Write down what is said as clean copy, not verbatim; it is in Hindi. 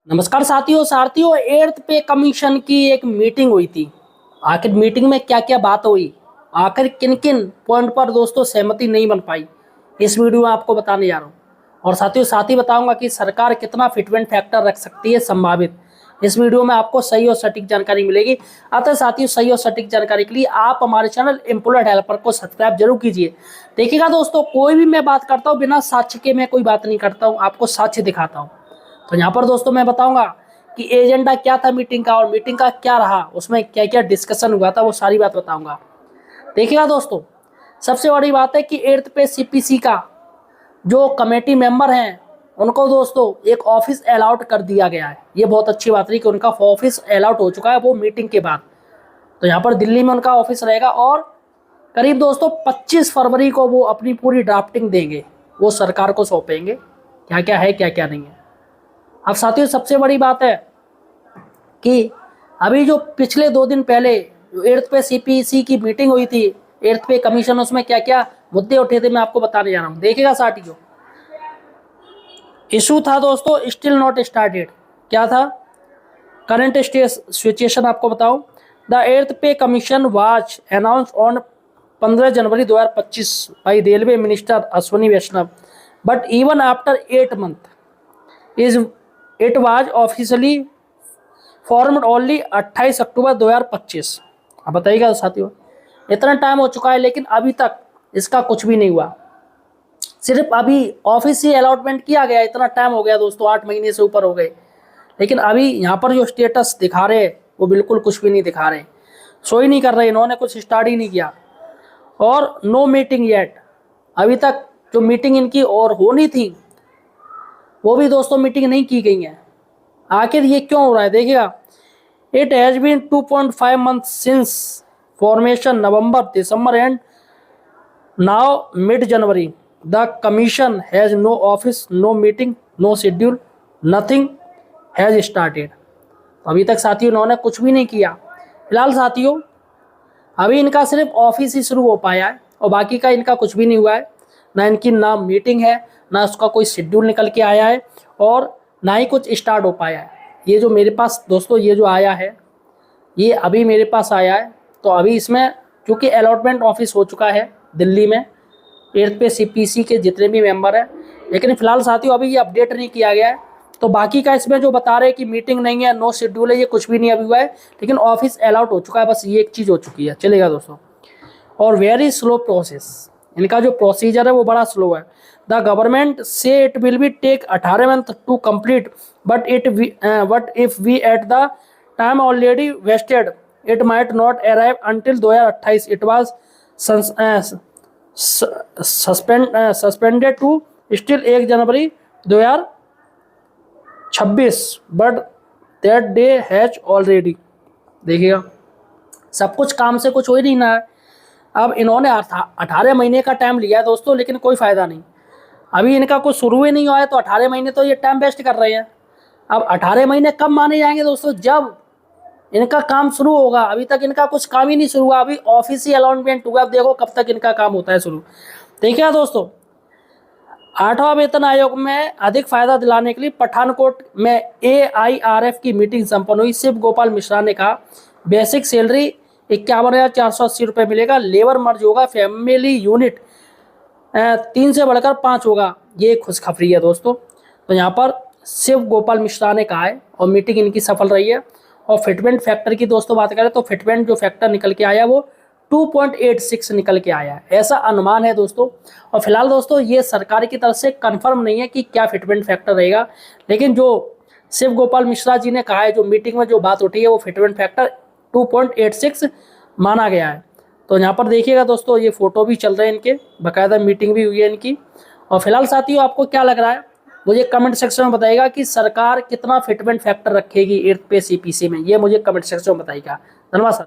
नमस्कार साथियों एर्थ पे कमीशन की एक मीटिंग हुई थी। आखिर मीटिंग में क्या क्या बात हुई, आखिर किन किन पॉइंट पर दोस्तों सहमति नहीं बन पाई, इस वीडियो में आपको बताने जा रहा हूँ। और साथियों साथ ही बताऊंगा कि सरकार कितना फिटमेंट फैक्टर रख सकती है संभावित। इस वीडियो में आपको सही और सटीक जानकारी मिलेगी। अतः साथियों सही और सटीक जानकारी के लिए आप हमारे चैनल एम्प्लॉयड हेल्पर को सब्सक्राइब जरूर कीजिए। देखिएगा दोस्तों, कोई भी मैं बात करता हूँ बिना साक्ष्य के मैं कोई बात नहीं करता हूँ, आपको साक्ष्य दिखाता हूँ। तो यहाँ पर दोस्तों मैं बताऊंगा कि एजेंडा क्या था मीटिंग का और मीटिंग का क्या रहा, उसमें क्या क्या डिस्कशन हुआ था, वो सारी बात बताऊंगा। देखिएगा दोस्तों, सबसे बड़ी बात है कि एर्थ पे सीपीसी का जो कमेटी मेंबर हैं उनको दोस्तों एक ऑफिस अलाउट कर दिया गया है। ये बहुत अच्छी बात रही कि उनका ऑफिस अलाउट हो चुका है वो मीटिंग के बाद। तो यहाँ पर दिल्ली में उनका ऑफिस रहेगा और करीब दोस्तों 25 फरवरी को वो अपनी पूरी ड्राफ्टिंग देंगे, वो सरकार को सौंपेंगे क्या क्या है क्या क्या नहीं है। अब साथियों सबसे बड़ी बात है कि अभी जो पिछले 2 दिन पहले एर्थ पे सीपीसी की मीटिंग हुई थी, एर्थ पे कमीशन, उसमें क्या क्या मुद्दे उठे थे मैं आपको बताने जा रहा हूँ। देखिएगा साथियों, इशू था दोस्तों स्टिल नॉट स्टार्टेड। क्या था? करंट सिचुएशन आपको बताऊं। The eighth pay commission was announce on 15 January 2025 by railway minister Ashwini Vaishnaw, but even after 8 month is it was officially formed only 28 October 2025। अब बताइएगा साथियों, इतना टाइम हो चुका है लेकिन अभी तक इसका कुछ भी नहीं हुआ। सिर्फ अभी ऑफिस ही अलॉटमेंट किया गया, इतना टाइम हो गया दोस्तों, 8 महीने से ऊपर हो गए, लेकिन अभी यहाँ पर जो स्टेटस दिखा रहे वो बिल्कुल कुछ भी नहीं दिखा रहे, शो ही नहीं कर रहे, इन्होंने कुछ स्टार्ट ही नहीं किया। और नो मीटिंग येट, अभी तक जो मीटिंग इनकी और होनी थी वो भी दोस्तों मीटिंग नहीं की गई है। आखिर ये क्यों हो रहा है? देखिएगा, it has been 2.5 month since formation, November December and now mid January the commission has no office, no meeting, no schedule, nothing has started. अभी तक साथियों इन्होंने कुछ भी नहीं किया। फिलहाल साथियों अभी इनका सिर्फ ऑफिस ही शुरू हो पाया है और बाकी का इनका कुछ भी नहीं हुआ है। ना इनकी ना मीटिंग है, ना उसका कोई शेड्यूल निकल के आया है और ना ही कुछ स्टार्ट हो पाया है। ये जो मेरे पास दोस्तों ये जो आया है, ये अभी मेरे पास आया है। तो अभी इसमें क्योंकि अलॉटमेंट ऑफिस हो चुका है दिल्ली में एर्थ पे सीपीसी के जितने भी मेंबर हैं, लेकिन फिलहाल साथियों अभी ये अपडेट नहीं किया गया है। तो बाकी का इसमें जो बता रहे हैं कि मीटिंग नहीं है, नो शेड्यूल है, ये कुछ भी नहीं अभी हुआ है, लेकिन ऑफिस अलॉट हो चुका है, बस ये एक चीज़ हो चुकी है। चलेगा दोस्तों। और वेरी स्लो प्रोसेस, इनका जो प्रोसीजर है वो बड़ा स्लो है। The government say it will be take 18 month to complete, but if we at the time already wasted it might not arrive until 2028। It was suspended to still 1 January 2026, but that day has already. देखिएगा, सब कुछ काम से कुछ हो ही नहीं रहा है। अब इन्होंने 18 महीने का टाइम लिया है दोस्तों, लेकिन कोई फ़ायदा नहीं। अभी इनका कुछ शुरू ही नहीं हुआ है, तो 18 महीने तो ये टाइम वेस्ट कर रहे हैं। अब 18 महीने कब माने जाएंगे दोस्तों? जब इनका काम शुरू होगा। अभी तक इनका कुछ काम ही नहीं शुरू हुआ, अभी ऑफिस ही अलॉटमेंट हुआ। अब देखो कब तक इनका काम होता है शुरू। देखिए दोस्तों, 8वां वेतन आयोग में अधिक फायदा दिलाने के लिए पठानकोट में AIRF की मीटिंग संपन्न हुई। शिव गोपाल मिश्रा ने कहा बेसिक सैलरी 51,480 रुपये मिलेगा, लेबर मर्ज होगा, फैमिली यूनिट 3 से बढ़कर 5 होगा। ये खुशखबरी है दोस्तों। तो यहाँ पर शिव गोपाल मिश्रा ने कहा है और मीटिंग इनकी सफल रही है। और फिटमेंट फैक्टर की दोस्तों बात करें तो फिटमेंट जो फैक्टर निकल के आया वो 2.86 निकल के आया है, ऐसा अनुमान है दोस्तों। और फिलहाल दोस्तों ये सरकार की तरफ से कंफर्म नहीं है कि क्या फिटमेंट फैक्टर रहेगा, लेकिन जो शिव गोपाल मिश्रा जी ने कहा है, जो मीटिंग में जो बात उठी है, वो फिटमेंट फैक्टर 2.86 माना गया है। तो यहाँ पर देखिएगा दोस्तों, ये फोटो भी चल रहे हैं इनके, बाकायदा मीटिंग भी हुई है इनकी। और फिलहाल साथियों आपको क्या लग रहा है मुझे कमेंट सेक्शन में बताइएगा कि सरकार कितना फिटमेंट फैक्टर रखेगी एर्थ पे सीपीसी में, ये मुझे कमेंट सेक्शन में बताइएगा। धन्यवाद।